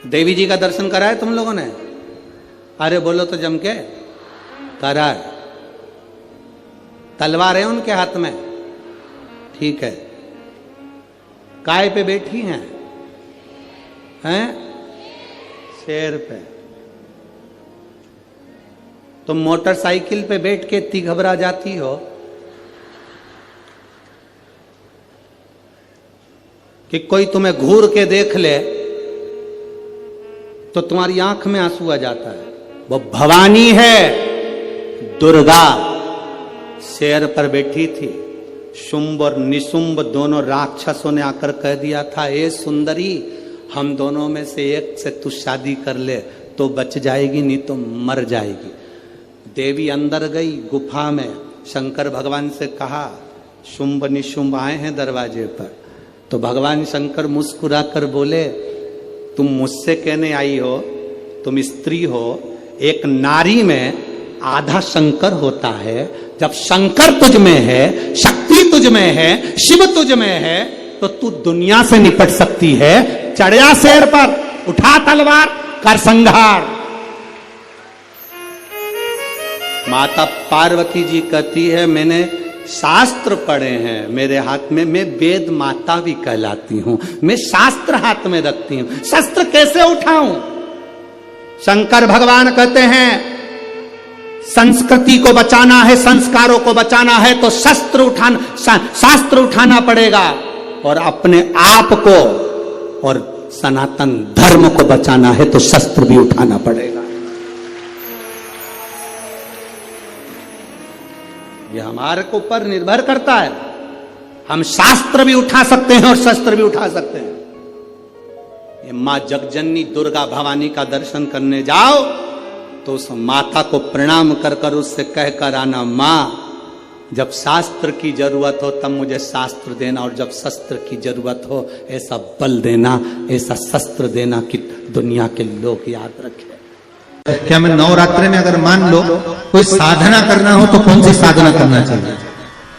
देवी जी का दर्शन करा है तुम लोगों ने? अरे बोलो तो जम के, करा है। तलवार है उनके हाथ में, ठीक है। काय पे बैठी हैं? शेर पे। तुम मोटरसाइकिल पे बैठ के इतनी घबरा जाती हो कि कोई तुम्हें घूर के देख ले तो तुम्हारी आंख में आंसू आ जाता है। वो भवानी है, दुर्गा शेर पर बैठी थी। शुंभ और निशुंभ दोनों राक्षसों ने आकर कह दिया था, ए सुंदरी, हम दोनों में से एक से तू शादी कर ले तो बच जाएगी, नहीं तो मर जाएगी। देवी अंदर गई गुफा में, शंकर भगवान से कहा, शुंभ निशुंभ आए हैं दरवाजे पर। तो भगवान शंकर मुस्कुरा कर बोले, तुम मुझसे कहने आई हो, तुम स्त्री हो, एक नारी में आधा शंकर होता है। जब शंकर तुझ में है, शक्ति तुझ में है, शिव तुझ में है, तो तू दुनिया से निपट सकती है। चढ़िया शेर पर, उठा तलवार, कर संहार। माता पार्वती जी कहती है, मैंने शास्त्र पढ़े हैं मेरे हाथ में, मैं वेद माता भी कहलाती हूं, मैं शास्त्र हाथ में रखती हूं, शस्त्र कैसे उठाऊं? शंकर भगवान कहते हैं, संस्कृति को बचाना है, संस्कारों को बचाना है तो शास्त्र उठाना पड़ेगा, और अपने आप को और सनातन धर्म को बचाना है तो शस्त्र भी उठाना पड़ेगा। ये हमारे ऊपर निर्भर करता है। हम शास्त्र भी उठा सकते हैं और शस्त्र भी उठा सकते हैं। ये मां जगजननी दुर्गा भवानी का दर्शन करने जाओ तो उस माता को प्रणाम कर कर उससे कहकर आना, मां जब शास्त्र की जरूरत हो तब मुझे शास्त्र देना, और जब शस्त्र की जरूरत हो ऐसा बल देना, ऐसा शस्त्र देना कि दुनिया के लोग याद रखें। क्या मैं नवरात्रि में अगर मान लो कोई साधना करना हो तो कौन सी साधना करना चाहिए?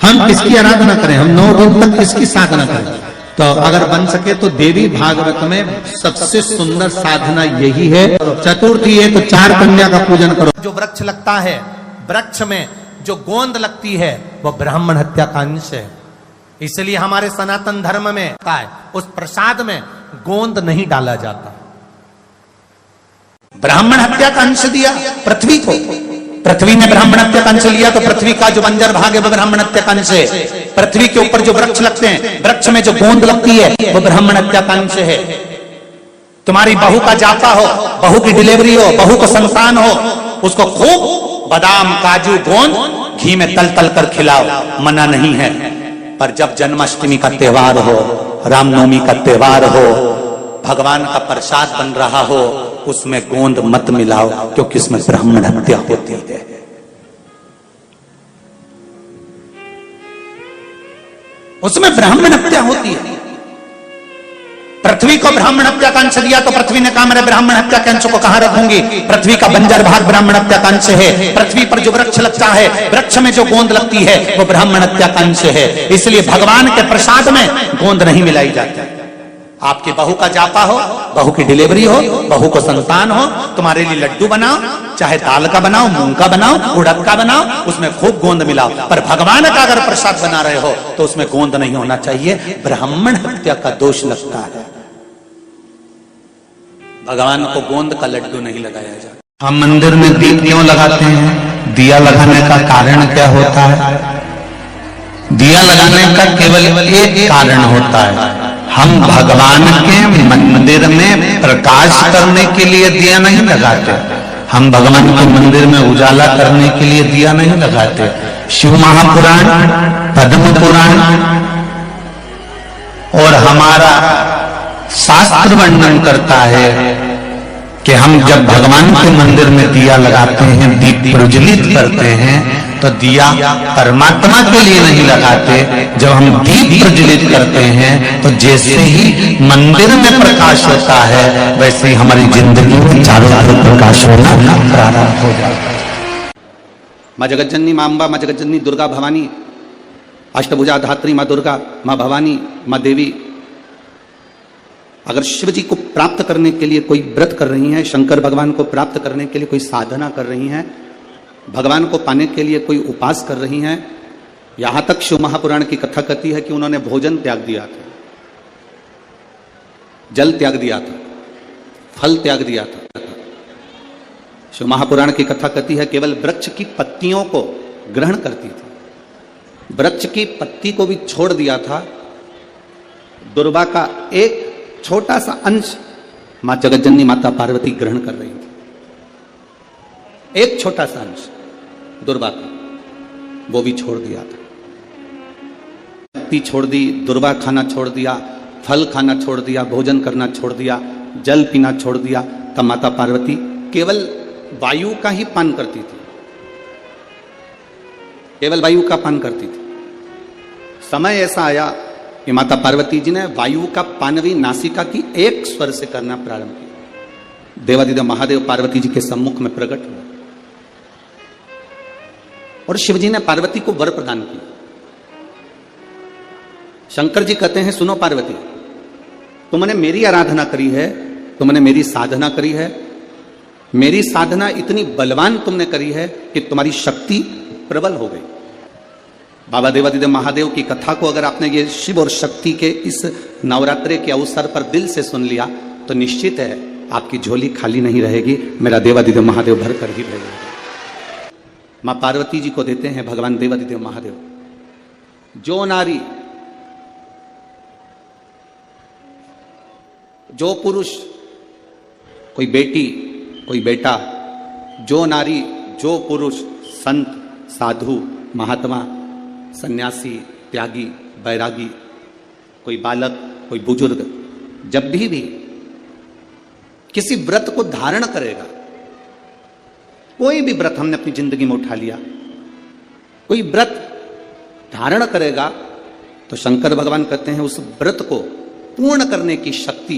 हम किसकी आराधना करें? हम 9 दिन तक किसकी साधना करें? तो अगर बन सके तो देवी भागवत में सबसे सुंदर साधना यही है। चतुर्थी है तो 4 कन्या का पूजन करो। जो वृक्ष लगता है, वृक्ष में जो गोंद लगती है वो ब्राह्मण हत्या का अंश है। इसलिए हमारे सनातन धर्म में है, उस प्रसाद में गोंद नहीं डाला जाता। ब्राह्मण हत्या का अंश दिया पृथ्वी को, पृथ्वी ने ब्राह्मण हत्या का अंश लिया तो पृथ्वी का जो बंजर भाग है वो ब्राह्मण हत्या का अंश है। पृथ्वी के ऊपर जो वृक्ष लगते हैं, वृक्ष में जो गोंद लगती है वो ब्राह्मण हत्या का अंश है। तुम्हारी बहू का जाता हो, बहू की डिलीवरी हो, बहू को संतान हो, उसको खूब बादाम काजू गोंद घी में तल तल कर खिलाओ, मना नहीं है। पर जब जन्माष्टमी का त्योहार हो, रामनवमी का त्योहार हो, भगवान का प्रसाद बन रहा हो, उसमें गोंद मत मिलाओ, क्योंकि इसमें ब्राह्मण हत्या होती है। उसमें ब्राह्मण हत्या होती है। पृथ्वी को ब्राह्मण हत्या का अंश दिया तो पृथ्वी ने कहा, मेरे ब्राह्मण हत्या के अंश को कहां रखूंगी? पृथ्वी का बंजर भाग ब्राह्मण हत्या का अंश है। पृथ्वी पर जो वृक्ष लगता है, वृक्ष में जो गोंद लगती है वो ब्राह्मण हत्या का अंश है। इसलिए भगवान के प्रसाद में गोंद नहीं मिलाई जाती। आपकी बहू का जापा हो, बहू की डिलीवरी हो, बहू को संतान हो, तुम्हारे लिए लड्डू बनाओ, चाहे दाल का बनाओ, मूंग का बनाओ, उड़द का बनाओ, उसमें खूब गोंद मिलाओ। पर भगवान का अगर प्रसाद बना रहे हो तो उसमें गोंद नहीं होना चाहिए, ब्राह्मण हत्या का दोष लगता है। भगवान को गोंद का लड्डू नहीं लगाया जाता। हम मंदिर में दीप क्यों लगाते हैं? दिया लगाने का कारण क्या होता है? दिया लगाने का केवल एक कारण होता है, हम भगवान के मंदिर में प्रकाश करने के लिए दिया नहीं लगाते। हम भगवान के मंदिर में उजाला करने के लिए दिया नहीं लगाते। शिव महापुराण, पद्म पुराण और हमारा शास्त्र वर्णन करता है कि हम जब भगवान के मंदिर में दिया लगाते हैं, दीप प्रज्वलित करते हैं, तो दिया परमात्मा के लिए नहीं लगाते। जब हम दीप प्रज्वलित करते हैं तो जैसे ही मंदिर में प्रकाश होता है, वैसे ही हमारी जिंदगी में चारों तरफ प्रकाश होना प्रारंभ हो जाता है। माँ जगज्जननी, माँ अम्बा, माँ जगज्जननी दुर्गा भवानी, अष्टभुजा धात्री माँ दुर्गा, माँ भवानी, माँ देवी, अगर शिव जी को प्राप्त करने के लिए कोई व्रत कर रही हैं, शंकर भगवान को प्राप्त करने के लिए कोई साधना कर रही हैं, भगवान को पाने के लिए कोई उपास कर रही हैं, यहां तक शिव महापुराण की कथा कहती है कि उन्होंने भोजन त्याग दिया था, जल त्याग दिया था, फल त्याग दिया था। शिव महापुराण की कथा कहती है केवल वृक्ष की पत्तियों को ग्रहण करती थी, वृक्ष की पत्ती को भी छोड़ दिया था। दुर्वा का एक छोटा सा अंश मां जगतजननी माता पार्वती ग्रहण कर रही थी, एक छोटा सा अंश दुर्वा का, वो भी छोड़ दिया था। पत्ती छोड़ दी, दुर्वा खाना छोड़ दिया, फल खाना छोड़ दिया, भोजन करना छोड़ दिया, जल पीना छोड़ दिया। तब माता पार्वती केवल वायु का ही पान करती थी, केवल वायु का पान करती थी। समय ऐसा आया कि माता पार्वती जी ने वायु का पान भी नासिका की एक स्वर से करना प्रारंभ किया। देवादिदेव महादेव पार्वती जी के सम्मुख में प्रकट हुआ और शिव जी ने पार्वती को वर प्रदान किया। शंकर जी कहते हैं सुनो पार्वती, तुमने मेरी आराधना करी है, तुमने मेरी साधना करी है, मेरी साधना इतनी बलवान तुमने करी है कि तुम्हारी शक्ति प्रबल हो गई। बाबा देवादिदेव महादेव की कथा को अगर आपने ये शिव और शक्ति के इस नवरात्रे के अवसर पर दिल से सुन लिया तो निश्चित है आपकी झोली खाली नहीं रहेगी, मेरा देवादिदेव महादेव भर कर ही रहेगा। मां पार्वती जी को देते हैं भगवान देवादिदेव महादेव। जो नारी, जो पुरुष, कोई बेटी, कोई बेटा, जो नारी, जो पुरुष, संत, साधु, महात्मा, सन्यासी, त्यागी, बैरागी, कोई बालक, कोई बुजुर्ग, जब भी किसी व्रत को धारण करेगा, कोई भी व्रत हमने अपनी जिंदगी में उठा लिया, कोई व्रत धारण करेगा तो शंकर भगवान कहते हैं उस व्रत को पूर्ण करने की शक्ति,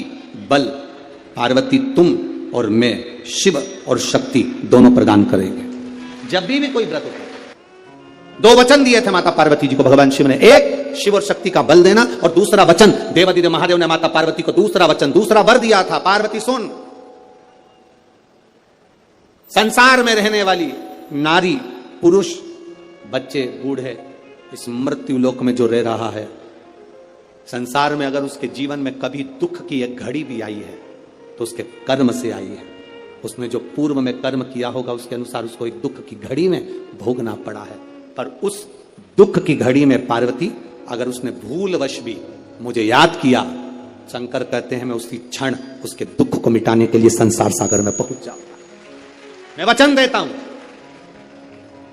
बल पार्वती तुम और मैं, शिव और शक्ति दोनों प्रदान करेंगे। जब भी कोई व्रत होता, दो वचन दिए थे माता पार्वती जी को भगवान शिव ने, एक शिव और शक्ति का बल देना और दूसरा वचन देवादिदेव महादेव ने माता पार्वती को दूसरा वचन, दूसरा वर दिया था। पार्वती सुन, संसार में रहने वाली नारी, पुरुष, बच्चे, बूढ़े, इस मृत्यु लोक में जो रह रहा है, संसार में अगर उसके जीवन में कभी दुख की एक घड़ी भी आई है तो उसके कर्म से आई है। उसने जो पूर्व में कर्म किया होगा उसके अनुसार उसको एक दुख की घड़ी में भोगना पड़ा है। पर उस दुख की घड़ी में पार्वती, अगर उसने भूलवश भी मुझे याद किया, शंकर कहते हैं मैं उसी क्षण उसके दुख को मिटाने के लिए संसार सागर में पहुंच जाऊंगा। मैं वचन देता हूं।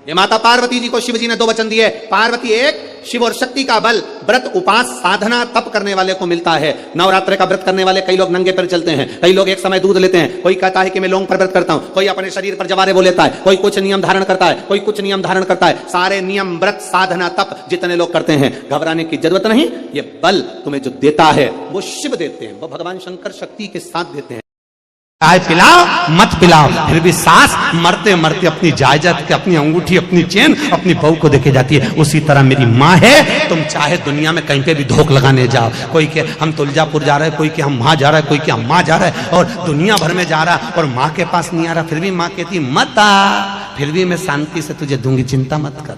ये माता पार्वती जी को शिव जी ने दो वचन दिए। पार्वती, एक शिव और शक्ति का बल व्रत, उपास, साधना, तप करने वाले को मिलता है। नवरात्र का व्रत करने वाले कई लोग नंगे पैर चलते हैं, कई लोग एक समय दूध लेते हैं, कोई कहता है कि मैं लौंग पर व्रत करता हूं, कोई अपने शरीर पर जवारे वो लेता है, कोई कुछ नियम धारण करता है, कोई कुछ नियम धारण करता है। सारे नियम, व्रत, साधना, तप जितने लोग करते हैं, घबराने की जरूरत नहीं। ये बल तुम्हें जो देता है वो शिव देते हैं, वो भगवान शंकर शक्ति के साथ देते हैं। चाय पिलाओ मत पिलाओ, फिर भी सास मरते मरते अपनी जायदाद के, अपनी अंगूठी, अपनी चेन अपनी बहू को देके जाती है। उसी तरह मेरी माँ है। तुम चाहे दुनिया में कहीं पे भी धोख लगाने जाओ, कोई के हम तुलजापुर जा रहे हैं, कोई के हम वहां जा रहा है, कोई के हम वहां जा रहा है, और दुनिया भर में जा रहा है और माँ के पास नहीं आ रहा, फिर भी माँ कहती मत आ, फिर भी मैं शांति से तुझे दूंगी, चिंता मत कर,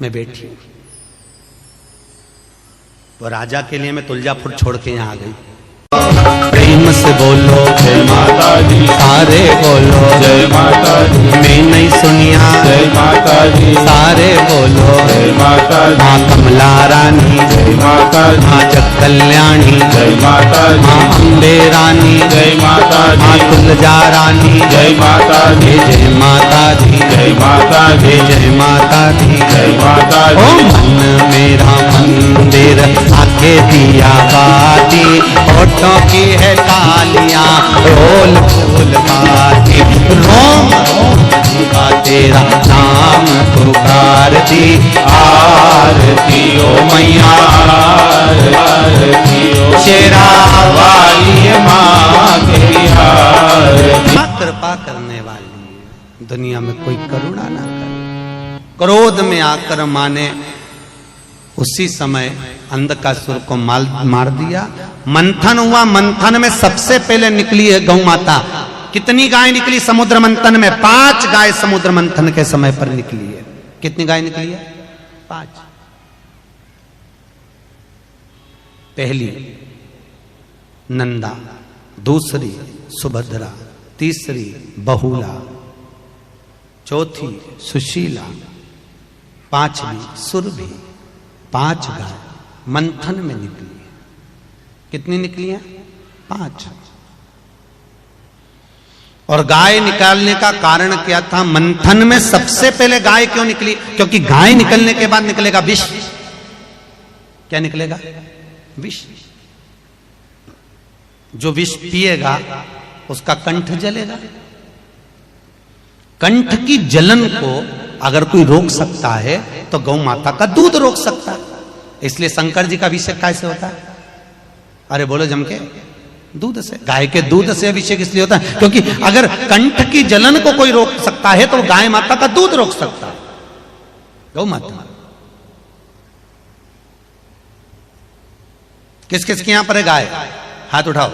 मैं बैठी हूं। तो राजा के लिए मैं तुलजापुर छोड़ के यहाँ आ गई। प्रेम से बोलो जय माता दी, सारे बोलो जय माता दी, मैं नहीं सुनिया जय माता दी, सारे बोलो जय माता दी, माँ कमला रानी, जय माता दी, माँ जग कल्याणी, जय माता दी, माँ अम्बे रानी, जय माता माँ दी, तुलजा रानी, जय माता दी, जय माता दी, जय माता दी, जय माता दी, जय माता ओ दी। मन मेरा मंदिर आके दिया बाती, होठों की है तालियां, रोल फूल बाती, रोम रोम तेरा नाम पुकारती, आरती ओ मैया, आरती ओ शेरा वाली माँ की आरती। कृपा करने वाली, दुनिया में कोई करुणा ना करे। क्रोध में आकर माने उसी समय अंधकासुर को मार दिया। मंथन हुआ, मंथन में सबसे पहले निकली है गौ माता। कितनी गाय निकली समुद्र मंथन में? 5 गाय समुद्र मंथन के समय पर निकली है। कितनी गाय निकली है? 5। पहली नंदा, दूसरी सुभद्रा, तीसरी बहुला, चौथी सुशीला, 5वीं सुरभि। 5 गाय मंथन में निकली है। कितनी निकली है? 5। और गाय निकालने का कारण क्या था? मंथन में सबसे पहले गाय क्यों निकली? क्योंकि गाय निकलने के बाद निकलेगा विष। क्या निकलेगा? विष। जो विष पिएगा उसका कंठ जलेगा। कंठ की जलन को अगर कोई रोक सकता है तो गौ माता का दूध रोक सकता है। इसलिए शंकर जी का अभिषेक कैसे होता है? अरे बोलो जम के, दूध से। गाय के दूध से अभिषेक इसलिए होता है क्योंकि अगर कंठ की जलन को कोई रोक सकता है तो गाय माता का दूध रोक सकता है। गौ माता। किस किस के यहां पर है गाय? हाथ उठाओ।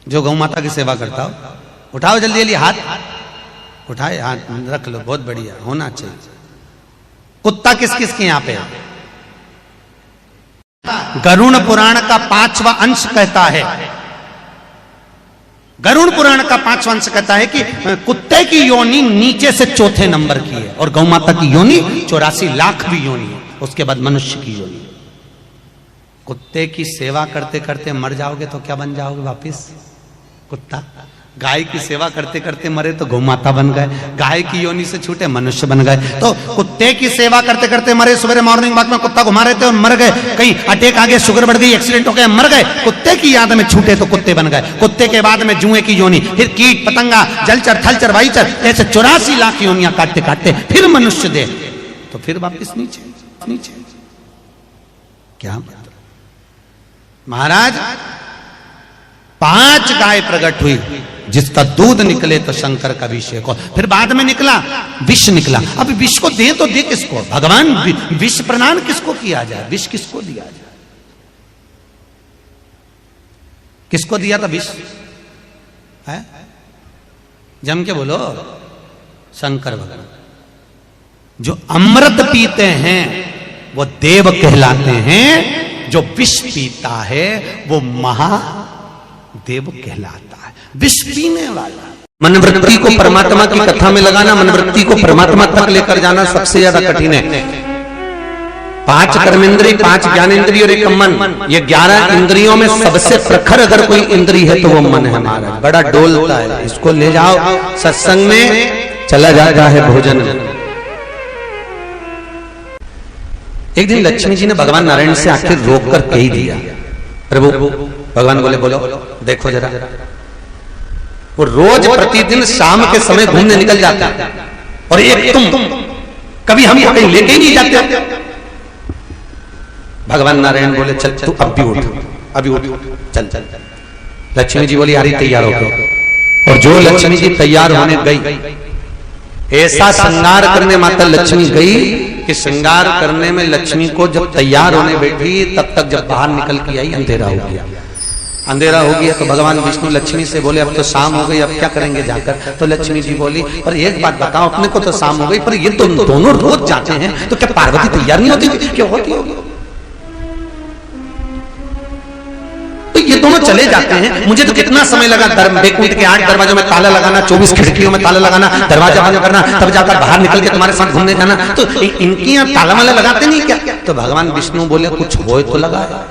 जो गौ माता की सेवा करता हो उठाओ जल्दी जल्दी हाथ। उठाए हाथ, रख लो। बहुत बढ़िया, होना चाहिए। कुत्ता किस किस के यहां पे है? गरुड़ पुराण का 5वां अंश कहता है, गरुड़ पुराण का 5वां अंश कहता है कि कुत्ते की योनि नीचे से चौथे नंबर की है और गौ माता की योनि 84 लाख भी योनि है, उसके बाद मनुष्य की योनि। कुत्ते की सेवा करते करते मर जाओगे तो क्या बन जाओगे वापिस? कुत्ता। गाय की सेवा करते करते मरे तो गौ माता बन गए। गाय की योनि से छूटे मनुष्य बन गए। तो कुत्ते की सेवा करते करते मरे। सुबह मॉर्निंग वॉक में कुत्ता घुमा रहे थे और मर गए। कहीं अटैक आ गया, शुगर बढ़ गई, एक्सीडेंट हो गया, मर गए। कुत्ते की याद में छूटे तो कुत्ते बन गए। कुत्ते के बाद में जुए की योनि, फिर कीट पतंगा, जलचर, थलचर, वायुचर, ऐसे 84 लाख योनियां काटते काटते फिर मनुष्य दे, तो फिर वापिस नीचे नीचे। क्या महाराज? 5 गाय प्रकट हुई जिसका दूध निकले तो शंकर का अभिषेक हो। फिर बाद में निकला विष निकला। अब विष को दे तो दे किसको? भगवान विष प्रदान किसको किया जाए? विष किसको दिया जाए? किसको दिया था विष? है जम के बोलो। शंकर भगवान। जो अमृत पीते हैं वो देव कहलाते हैं, जो विष पीता है वो महादेव कहलाता है। विष पीने वाला। मनवृत्ति को परमात्मा की कथा में लगाना, मनवृत्ति को परमात्मा तक लेकर जाना सबसे ज्यादा कठिन है। 5 कर्मेंद्रिय, 5 ज्ञानेंद्रिय और 1 मन, ये 11 इंद्रियों में सबसे प्रखर अगर कोई इंद्रिय है तो वो मन है महाराज। बड़ा डोलता है। इसको ले जाओ सत्संग में, चला जाता है भोजन। एक दिन लक्ष्मी जी ने भगवान नारायण से आखिर रोक कर कह दिया, प्रभु। भगवान बोले बोलो, देखो जरा। वो रोज प्रतिदिन शाम के समय घूमने निकल जाता है और एक तुम कभी हम कहीं लेके ही नहीं जाते। भगवान नारायण बोले चल तू अब भी उठ, अभी उठ, चल चल। लक्ष्मी जी बोली यार तैयार हो गए। और जो लक्ष्मी जी तैयार होने गई, ऐसा श्रृंगार करने माता लक्ष्मी गई कि श्रृंगार करने में लक्ष्मी को जब तैयार होने बैठी तब तक जब बाहर निकल के आई अंधेरा हो गया। अंधेरा हो गया तो भगवान विष्णु लक्ष्मी से बोले अब तो शाम हो गई, अब क्या करेंगे जाकर? तो लक्ष्मी जी बोली पर एक बात बताओ, अपने को तो शाम हो गई पर ये तो दोनों रोज जाते हैं, तो क्या पार्वती तैयार नहीं होती? क्यों होती होगी? तो ये दोनों चले जाते हैं। मुझे तो कितना समय लगा वैकुंठ के 8 दरवाजों में ताला लगाना, 24 खिड़कियों में ताला लगाना, दरवाजा बंद करना, तब जाकर बाहर निकल के तुम्हारे साथ घूमने जाना। तो इनकी यहाँ ताला वाला लगाते नहीं क्या? तो भगवान विष्णु बोले कुछ हो तो लगाया।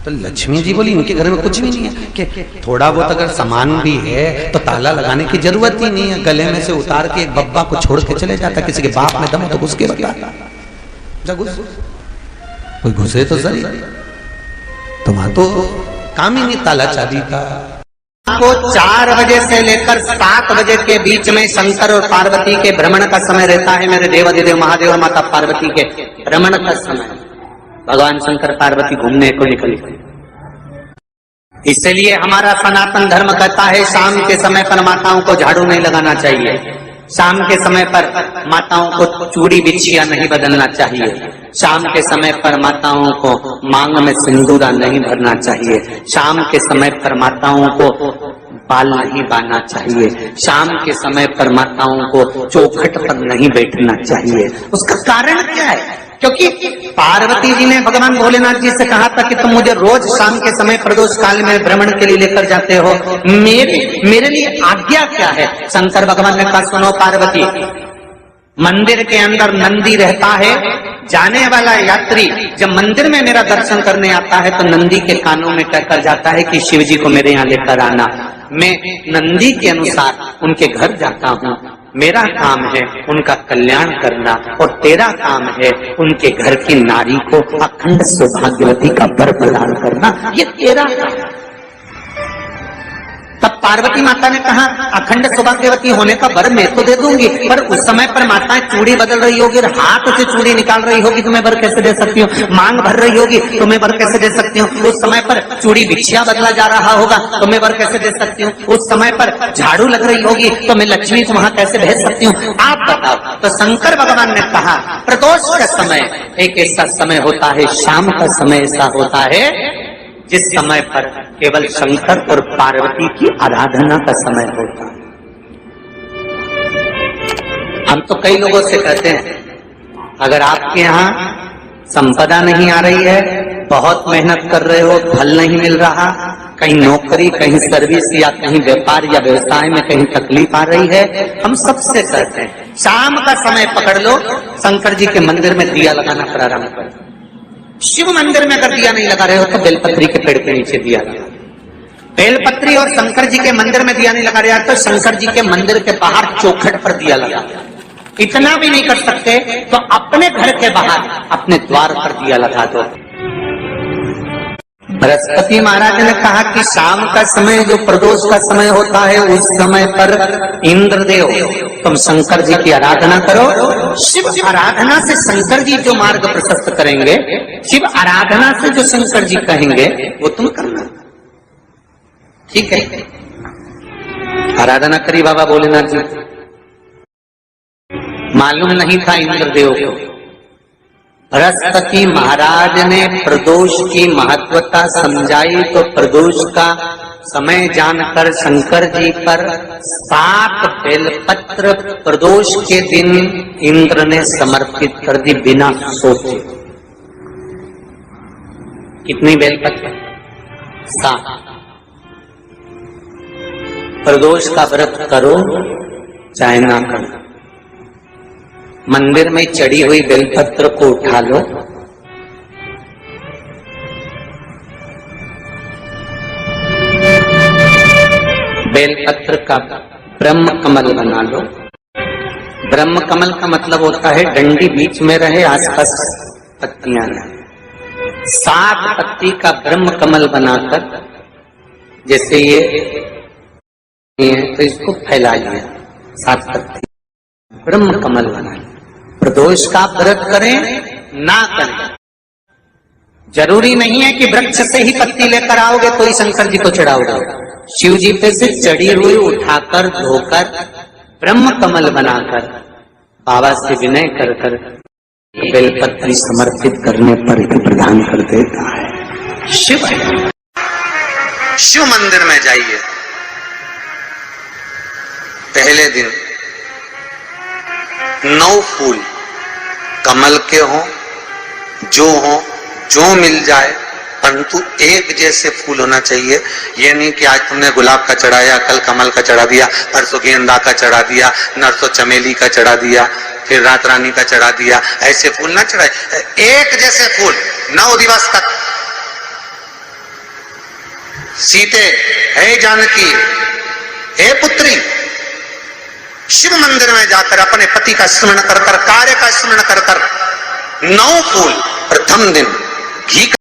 तो लक्ष्मी जी बोली इनके घर में कुछ भी नहीं है कि थोड़ा बहुत अगर सामान भी है तो ताला लगाने की जरूरत ही नहीं है। गले में से उतार के एक बब्बा को छोड़ के चले जाता। किसी के बाप में दम है तो घुस के बता, कोई घुसे तो सही। तुम्हारा तो काम ही नहीं ताला चाबी का। को 4 बजे से लेकर 7 बजे के बीच में शंकर और पार्वती के भ्रमण का समय रहता है। मेरे देवाधिदेव महादेव और माता पार्वती के भ्रमण का समय। भगवान शंकर पार्वती घूमने को निकले। इसलिए हमारा सनातन धर्म कहता है शाम के समय पर माताओं को झाड़ू नहीं लगाना चाहिए। शाम के समय पर माताओं को चूड़ी बिछिया नहीं बदलना चाहिए। शाम के समय पर माताओं को मांग में सिंदूरा नहीं भरना चाहिए। शाम के समय पर माताओं को बाल नहीं बांधना चाहिए। शाम के समय पर माताओं को चौखट पर नहीं बैठना चाहिए। उसका कारण क्या है? क्योंकि पार्वती जी ने भगवान भोलेनाथ जी से कहा था कि तुम मुझे रोज शाम के समय प्रदोष काल में भ्रमण के लिए लेकर जाते हो, मेरे लिए आज्ञा क्या है? शंकर भगवान ने कहा, सुनो पार्वती, मंदिर के अंदर नंदी रहता है। जाने वाला यात्री जब मंदिर में मेरा दर्शन करने आता है तो नंदी के कानों में कहकर जाता है कि शिव जी को मेरे यहाँ लेकर आना। मैं नंदी के अनुसार उनके घर जाता हूँ। मेरा काम है उनका कल्याण करना और तेरा काम है उनके घर की नारी को अखंड सौभाग्यवती का वर प्रदान करना। ये तेरा काम है। तब पार्वती माता ने कहा, अखंड सौभाग्यवती होने का वर मैं तो दे दूंगी, पर उस समय पर माताएं चूड़ी बदल रही होगी, हाथ से चूड़ी निकाल रही होगी तो मैं वर कैसे दे सकती हूँ? मांग भर रही होगी तो मैं वर कैसे दे सकती हूँ? उस समय पर चूड़ी बिछिया बदला जा रहा होगा तो मैं वर कैसे दे सकती हूँ? उस समय पर झाड़ू लग रही होगी तो मैं लक्ष्मी को वहां कैसे भेज सकती हूँ? आप बताओ। तो शंकर भगवान ने कहा, प्रदोष का समय एक ऐसा समय होता है, शाम का समय ऐसा होता है जिस समय पर केवल शंकर और पार्वती की आराधना का समय होता है। हम तो कई लोगों से कहते हैं, अगर आपके यहाँ संपदा नहीं आ रही है, बहुत मेहनत कर रहे हो, फल नहीं मिल रहा, कहीं नौकरी, कहीं सर्विस या कहीं व्यापार या व्यवसाय में कहीं तकलीफ आ रही है, हम सबसे कहते हैं शाम का समय पकड़ लो, शंकर जी के मंदिर में दिया लगाना प्रारंभ करो। शिव मंदिर में अगर दिया नहीं लगा रहे हो तो बेलपत्री के पेड़ के नीचे दिया लगा। बेलपत्री और शंकर जी के मंदिर में दिया नहीं लगा रहा तो शंकर जी के मंदिर के बाहर चौखट पर दिया लगा। इतना भी नहीं कर सकते तो अपने घर के बाहर अपने द्वार पर दिया लगा दो। बृहस्पति महाराज ने कहा कि शाम का समय जो प्रदोष का समय होता है उस समय पर इंद्रदेव तुम शंकर जी की आराधना करो। शिव आराधना से शंकर जी जो मार्ग प्रशस्त करेंगे, शिव आराधना से जो शंकर जी कहेंगे वो तुम करना। ठीक है, आराधना करी बाबा भोलेनाथ जी। मालूम नहीं था इंद्रदेव को। बृहस्पति महाराज ने प्रदोष की महत्वता समझाई तो प्रदोष का समय जानकर शंकर जी पर 7 बेलपत्र प्रदोष के दिन इंद्र ने समर्पित कर दी बिना सोचे। कितनी बेलपत्र? 7। प्रदोष का व्रत करो चाहे ना करो, मंदिर में चढ़ी हुई बेलपत्र को उठा लो, बेलपत्र का ब्रह्म कमल बना लो। ब्रह्म कमल का मतलब होता है डंडी बीच में रहे, आसपास पत्तियां रहे। 7 पत्ती का ब्रह्म कमल बनाकर, जैसे ये तो इसको फैला लिया, 7 पत्ती ब्रह्म कमल बना लिया। प्रदोष का व्रत करें ना करें, जरूरी नहीं है कि वृक्ष से ही पत्ती लेकर आओगे तो ही शंकर जी को चढ़ाओगे। शिव जी पे से चढ़ी हुई उठाकर धोकर ब्रह्म कमल बनाकर बाबा से विनय कर कर बेलपत्री समर्पित करने पर ही प्रदान कर देता है। शिव मंदिर में जाइए, पहले दिन 9 फूल कमल के हों, जो मिल जाए, परंतु एक जैसे फूल होना चाहिए। ये नहीं कि आज तुमने गुलाब का चढ़ाया, कल कमल का चढ़ा दिया, परसों गेंदा का चढ़ा दिया, नरसों चमेली का चढ़ा दिया, फिर रात रानी का चढ़ा दिया। ऐसे फूल ना चढ़ाए, एक जैसे फूल 9 दिवस तक। सीते, हे जानकी, हे पुत्री, शिव मंदिर में जाकर अपने पति का स्मरण कर कर, कार्य का स्मरण कर कर 9 फूल। प्रथम दिन घी